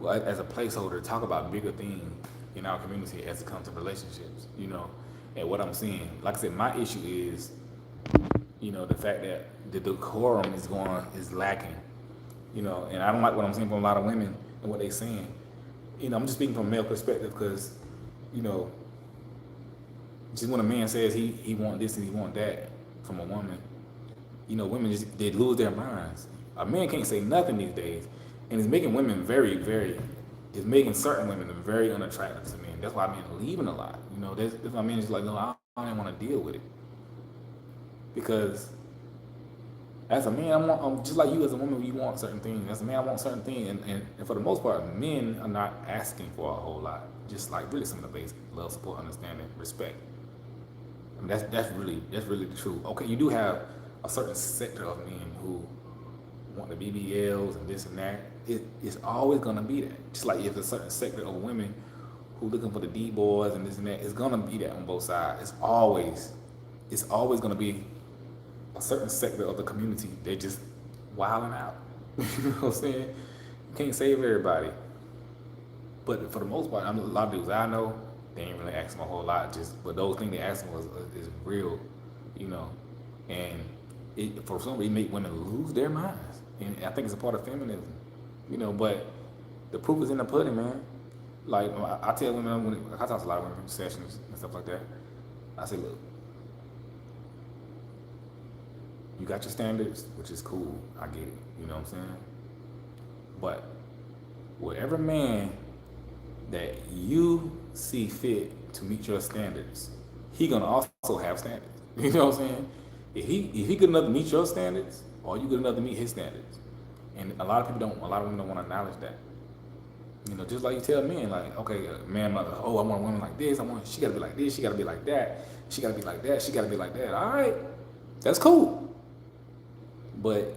as a placeholder to talk about bigger things in our community as it comes to relationships. You know, and what I'm seeing. Like I said, my issue is, you know, the fact that the decorum is lacking. You know, and I don't like what I'm seeing from a lot of women and what they're saying. You know, I'm just speaking from a male perspective because, you know, just when a man says he want this and he want that from a woman, you know, women they lose their minds. A man can't say nothing these days, and it's making women it's making certain women very unattractive to men. That's why men are leaving a lot. You know, that's why men just like, no, I don't even want to deal with it. Because as a man, I'm just like you as a woman, you want certain things. As a man, I want certain things, and for the most part, men are not asking for a whole lot. Just like really some of the basic love, support, understanding, respect. I mean, that's really the truth. Okay, you do have a certain sector of men who want the BBLs and this and that. It's always gonna be that. Just like there's a certain sector of women who looking for the D boys and this and that. It's gonna be that on both sides. It's always gonna be a certain sector of the community. They're just wilding out. You know what I'm saying? You can't save everybody. But for the most part, a lot of dudes I know, they ain't really asking a whole lot. But those things they asking is real, you know. And for some reason, make women lose their minds. And I think it's a part of feminism, you know. But the proof is in the pudding, man. Like I tell women, I talk to a lot of women in sessions and stuff like that. I say, look, you got your standards, which is cool. I get it. You know what I'm saying? But whatever man that you see fit to meet your standards, he gonna also have standards. You know what I'm saying? If he good enough to meet your standards, or you good enough to meet his standards, and a lot of women don't want to acknowledge that. You know, just like you tell men, like, okay, man, like, oh, I want a woman like this. She gotta be like this. She gotta be like that. She gotta be like that. She gotta be like that. All right, that's cool. But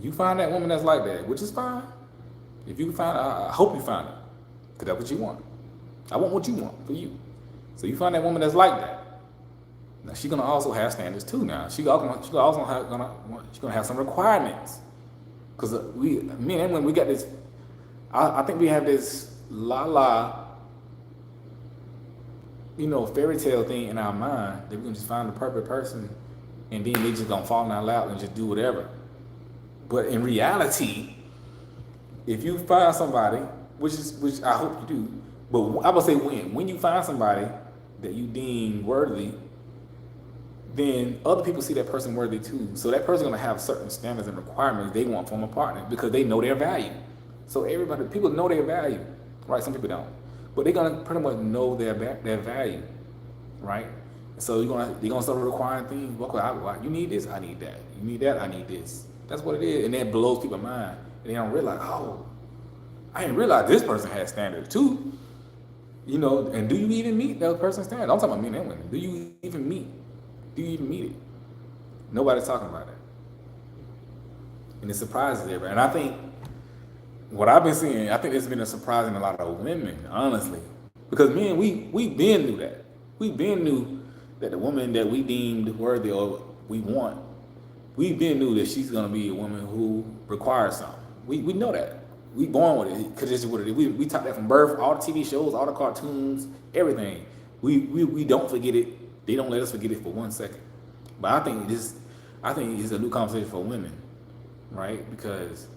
you find that woman that's like that, which is fine. If you can find her, I hope you find her, because that's what you want. I want what you want for you. So you find that woman that's like that. Now she's gonna also have standards too. Now she's gonna have some requirements, because men and women, we got this. I think we have this you know, fairy tale thing in our mind that we can just find the perfect person, and then they just gonna fall in our lap and just do whatever. But in reality, if you find somebody, which I hope you do, but I would say when you find somebody that you deem worthy, then other people see that person worthy too. So that person gonna have certain standards and requirements they want from a partner because they know their value. So everybody, people know their value, right? Some people don't, but they're gonna pretty much know their value, right? So they're gonna start requiring things. Well, you need this, I need that. You need that, I need this. That's what it is, and that blows people's mind. And they don't realize, oh, I didn't realize this person has standards too. And do you even meet that person's standards? I'm talking about men and women. Do you even meet? Do you even meet it? Nobody's talking about it, and it surprises everybody. And I think what I've been seeing, I think it's been a surprise in a lot of women, honestly, because men, we been knew that. We been knew that the woman that we deemed worthy or we want, we been knew that she's gonna be a woman who requires something. We know that. We born with it because it's what it is. We taught that from birth. All the TV shows, all the cartoons, everything. We don't forget it. They don't let us forget it for 1 second. But I think it's a new conversation for women, right? Because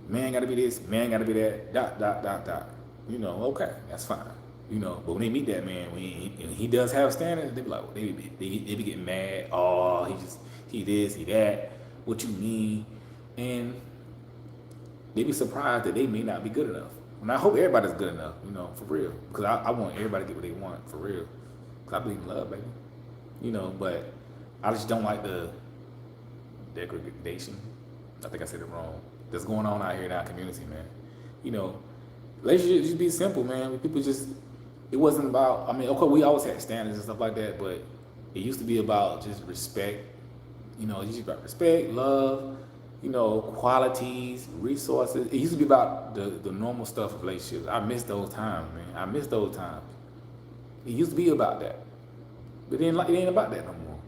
man got to be this, man got to be that. Dot dot dot dot. Okay, that's fine. But when they meet that man, when he does have standards, they be like, they be getting mad. Oh, he this, he that. What you mean? And they be surprised that they may not be good enough. And I hope everybody's good enough, for real. Because I want everybody to get what they want, for real. Because I believe in love, baby. But I just don't like the degradation. I think I said it wrong. That's going on out here in our community, man. Relationships just be simple, man. People it wasn't about, okay, we always had standards and stuff like that, but it used to be about just respect. It used to be about respect, love, qualities, resources. It used to be about the normal stuff of relationships. I miss those times, man. I miss those times. It used to be about that, but it ain't about that no more.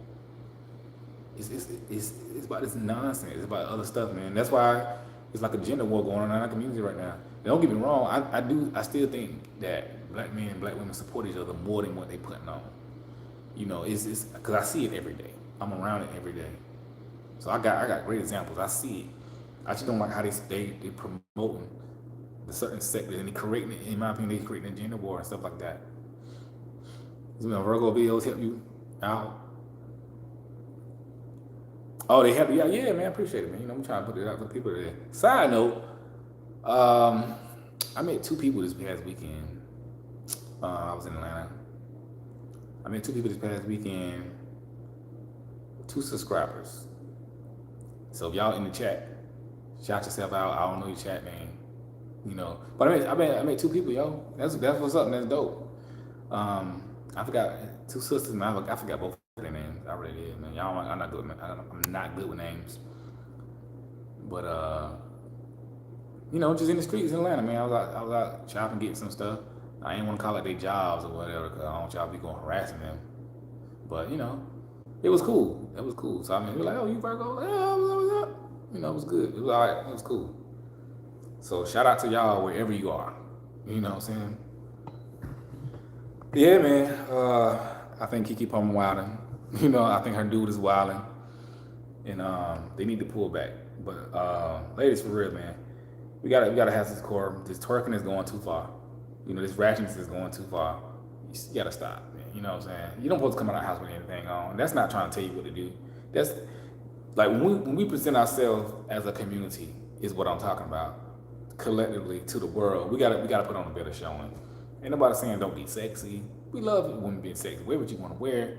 It's about this nonsense. It's about other stuff, man. That's why it's like a gender war going on in our community right now. Don't get me wrong. I still think that black men and black women support each other more than what they putting on. It's because I see it every day. I'm around it every day. So I got great examples. I see it. I just don't like how they promoting the certain sector and they creating it. In my opinion, they creating a gender war and stuff like that. Virgo videos help you out. Oh, they help you out. Yeah, man, I appreciate it, man. I'm trying to put it out for people today. Side note, I met 2 people this past weekend. I was in Atlanta. I met 2 people this past weekend. 2 subscribers. So if y'all in the chat, shout yourself out. I don't know your chat name, But I met 2 people, yo. That's what's up. And that's dope. I forgot 2 sisters, man. I forgot both of their names. I really did, man. Y'all, I'm not good. I'm not good with names. But just in the streets in Atlanta, man. I was out shopping, getting some stuff. I ain't want to call it their jobs or whatever, because I don't want y'all to be going harassing them. But it was cool. It was cool. So we were like, oh, you Virgo? Yeah, what's up? It was good. It was all right. It was cool. So shout out to y'all wherever you are. You know what I'm saying? Yeah, man. I think Keke Palmer wilding. I think her dude is wilding, and they need to pull back. But ladies, for real, man, we gotta have this core. This twerking is going too far. This ratchetness is going too far. You gotta stop, man. You know what I'm saying? You don't supposed to come out of the house with anything on. That's not trying to tell you what to do. That's like when we present ourselves as a community is what I'm talking about. Collectively to the world, we gotta put on a better showing. Ain't nobody saying don't be sexy. We love women being sexy. Wear what you want to wear,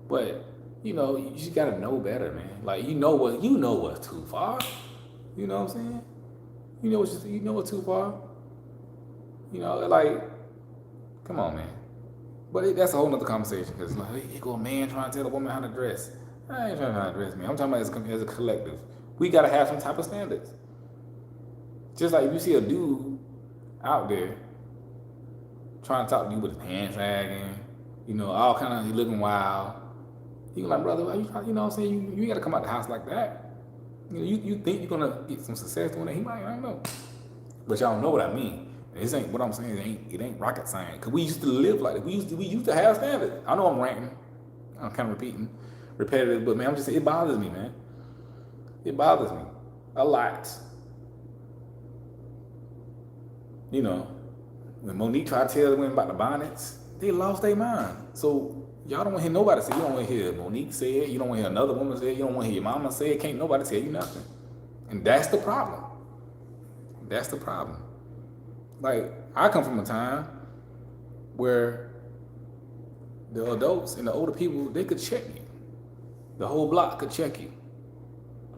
but you just gotta know better, man. Like what's too far. You know what I'm saying? You know what's too far. Like, come on, man. But that's a whole nother conversation because you go a man trying to tell a woman how to dress. I ain't trying to dress, man. I'm talking about as a collective. We gotta have some type of standards. Just like if you see a dude out there trying to talk to you with his pants sagging, all kind of looking wild. You like, brother, why you know what I'm saying? You gotta come out the house like that. You think you're gonna get some success doing that? He might, I don't know. But y'all know what I mean. This ain't what I'm saying. It ain't rocket science. Cause we used to live like that. We used to have standards. I know I'm ranting. I'm kind of repetitive, but man, I'm just saying it bothers me, man. It bothers me a lot. You know, when Monique tried to tell the women about the bonnets, they lost their mind. So y'all don't want to hear nobody say. You don't want to hear Monique say it. You don't want to hear another woman say it. You don't want to hear your mama say it. Can't nobody tell you nothing. And that's the problem. That's the problem. Like, I come from a time where the adults and the older people, they could check you. The whole block could check you.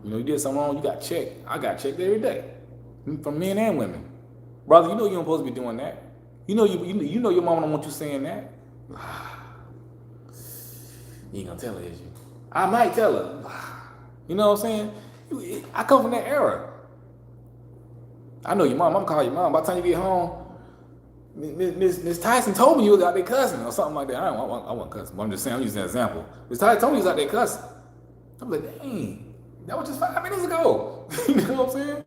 You know, you did something wrong, you got checked. I got checked every day, from men and women. Brother, you know you don't supposed to be doing that. You know your mama don't want you saying that. You ain't gonna tell her, is you? I might tell her. You know what I'm saying? I come from that era. I know your mom. I'm calling your mom. By the time you get home, Miss Tyson told me you was out there cussing or something like that. I wasn't cussing, but I'm just saying, I'm using an example. Miss Tyson told me you was out there cussing. I'm like, dang, that was just 5 minutes ago. You know what I'm saying?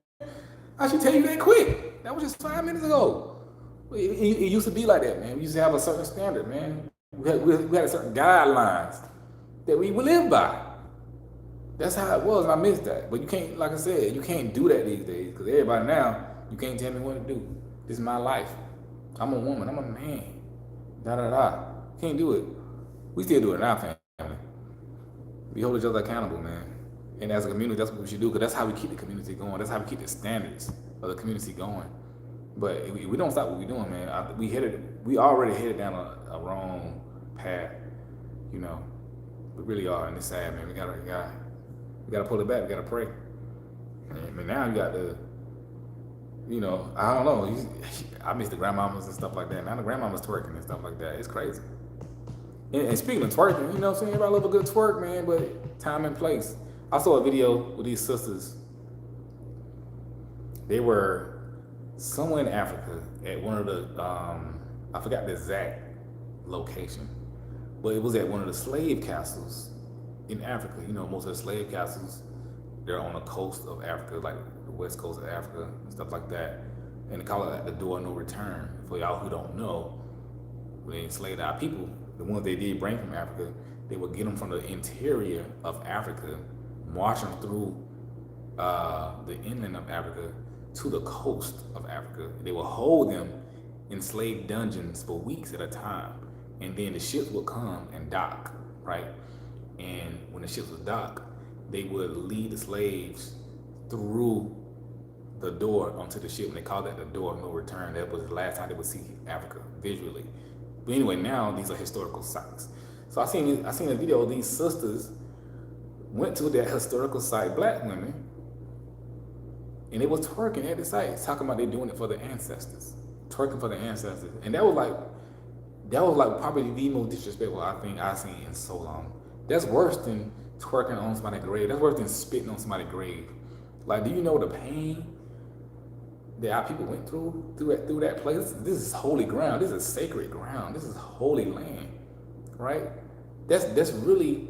I should tell you that quick. That was just 5 minutes ago. It used to be like that, man. We used to have a certain standard, man. We had a certain guidelines that we would live by. That's how it was, and I miss that. But you can't, like I said, you can't do that these days, because everybody now, you can't tell me what to do. This is my life. I'm a woman. I'm a man. Da-da-da. Can't do it. We still do it in our family. We hold each other accountable, man. And as a community, that's what we should do, because that's how we keep the community going. That's how we keep the standards of the community going. But we don't stop what we're doing, man. We already headed down a wrong path, you know. We really are, and it's sad, man. We gotta pull it back. We gotta pray. And now you got the, you know, I don't know. I miss the grandmamas and stuff like that. Now the grandmamas twerking and stuff like that. It's crazy. And speaking of twerking, you know what I'm saying? Everybody love a good twerk, man, but time and place. I saw a video with these sisters. They were somewhere in Africa at one of the, I forgot the exact location, but it was at one of the slave castles in Africa. You know, most of the slave castles, they're on the coast of Africa, like the west coast of Africa and stuff like that. And they call it like the door of no return. For y'all who don't know, when they enslaved our people, the ones they did bring from Africa, they would get them from the interior of Africa, march them through the inland of Africa to the coast of Africa. They would hold them in slave dungeons for weeks at a time. And then the ships would come and dock, right? And when the ships would dock, they would lead the slaves through the door onto the ship, and they called that the door of no return. That was the last time they would see Africa visually. But anyway, now these are historical sites. So I seen a video of these sisters went to that historical site, black women, and they was twerking at the site, talking about they doing it for the ancestors, twerking for the ancestors. And that was like probably the most disrespectful I think I've seen in so long. That's worse than twerking on somebody's grave. That's worse than spitting on somebody's grave. Like, do you know the pain that our people went through that place? This is holy ground. This is sacred ground. This is holy land, right? That's really,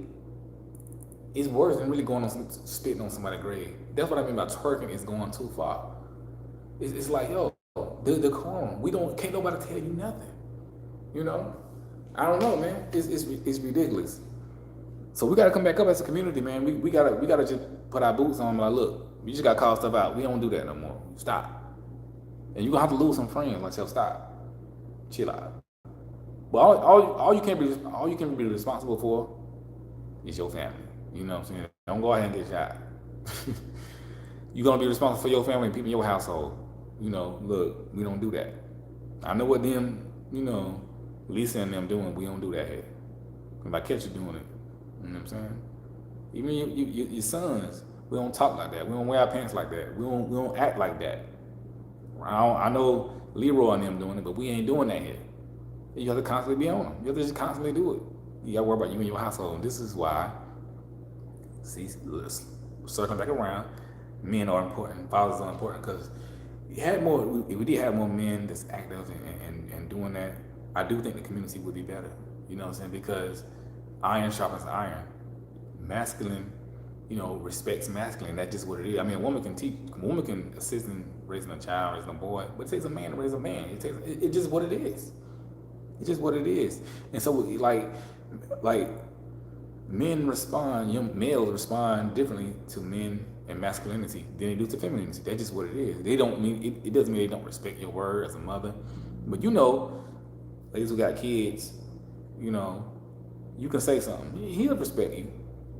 it's worse than really going on spitting on somebody's grave. That's what I mean by twerking is going too far. It's like, yo, the decorum. Can't nobody tell you nothing. You know, I don't know, man. It's ridiculous. So we gotta come back up as a community, man. We gotta just put our boots on. Like, look, we just gotta call stuff out. We don't do that no more. Stop. And you're gonna have to lose some friends. Like, so stop. Chill out. But all you can be responsible for is your family. You know what I'm saying? Don't go ahead and get shot. You're gonna be responsible for your family and people in your household. You know, look, we don't do that. I know what them, you know, Lisa and them doing. We don't do that here. If I catch you doing it, you know what I'm saying? Even your sons, we don't talk like that. We don't wear our pants like that. We don't act like that. I know Leroy and them doing it, but we ain't doing that here. You have to constantly be on them. You have to just constantly do it. You gotta worry about you and your household. And this is why, see, circling back around, men are important, fathers are important, because if we did have more men that's active and doing that, I do think the community would be better. You know what I'm saying? Because iron sharpens iron. Masculine, you know, respects masculine. That's just what it is. I mean, a woman can assist in raising a child, raising a boy, but it takes a man to raise a man. It's just what it is. It's just what it is. And so, like men respond, young males respond differently to men and masculinity than they do to femininity. That's just what it is. They don't mean it doesn't mean they don't respect your word as a mother, but you know, ladies who got kids, you know, you can say something. He'll respect you,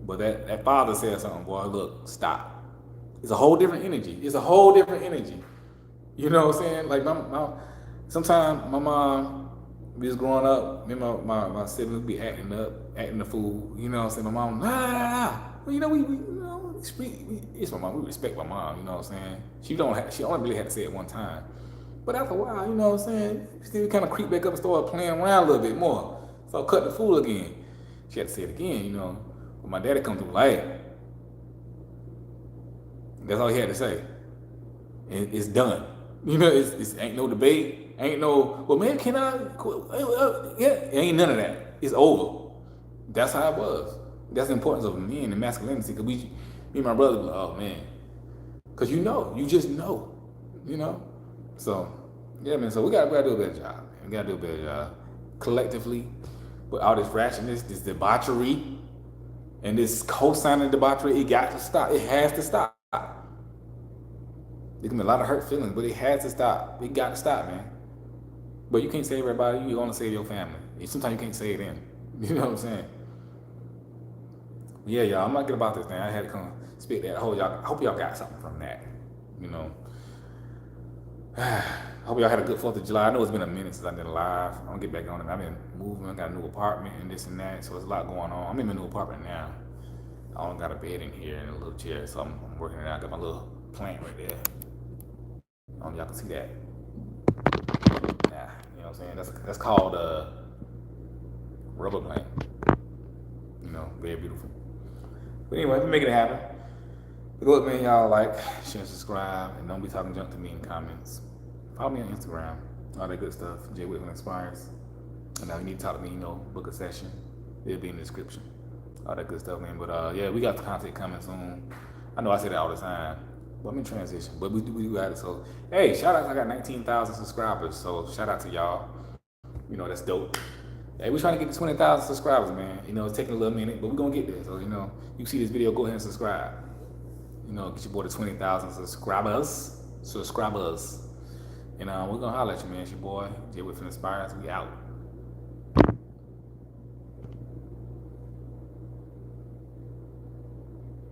but that father says something, boy, look, stop. It's a whole different energy. It's a whole different energy. You know what I'm saying? Like sometimes my mom, we was growing up, me and my siblings be acting up, acting the fool. You know what I'm saying? My mom, well, you know, we you know, it's my mom. We respect my mom. You know what I'm saying? She only really had to say it one time. But after a while, you know what I'm saying? She still kind of creep back up and start playing around a little bit more. Start cutting the fool again. She had to say it again, you know. But my daddy come through like, hey, that's all he had to say. And it's done. You know, it's ain't no debate. Ain't no, well, man, can I? Yeah, ain't none of that. It's over. That's how it was. That's the importance of men and masculinity. Cause me and my brother, like, oh man, cause you just know, you know. So yeah, man. So we gotta do a better job. Man. We gotta do a better job collectively. With all this ratchetness, this debauchery, and this co-signing debauchery, it got to stop. It has to stop. There can be a lot of hurt feelings, but it has to stop. It got to stop, man. But you can't save everybody. You only save your family. And sometimes you can't save them. You know what I'm saying? Yeah, y'all. I'm not good about this thing. I had to come speak that. I hope y'all got something from that. You know. I hope y'all had a good 4th of July. I know it's been a minute since I did a live. I'm gonna get back on it. I've been moving. I got a new apartment and this and that. So there's a lot going on. I'm in my new apartment now. I only got a bed in here and a little chair. So I'm working it out. I got my little plant right there. I don't know if y'all can see that. Nah, you know what I'm saying? That's called rubber plant. You know, very beautiful. But anyway, we're making it happen. But look, man, y'all like, share, subscribe, and don't be talking junk to me in comments. Follow me on Instagram, all that good stuff. J Whitman Inspires. And now you need to talk to me, you know, book a session. It'll be in the description. All that good stuff, man. But yeah, we got the content coming soon. I know I say that all the time. But I'm in transition. But we got it. So hey, shout out, I got 19,000 subscribers. So shout out to y'all. You know, that's dope. Hey, we're trying to get to 20,000 subscribers, man. You know, it's taking a little minute, but we're gonna get there. So, you know, you see this video, go ahead and subscribe. You know, get your boy to 20,000 subscribers. And we're gonna holler at you, man. It's your boy, J Whitman Inspires. We out.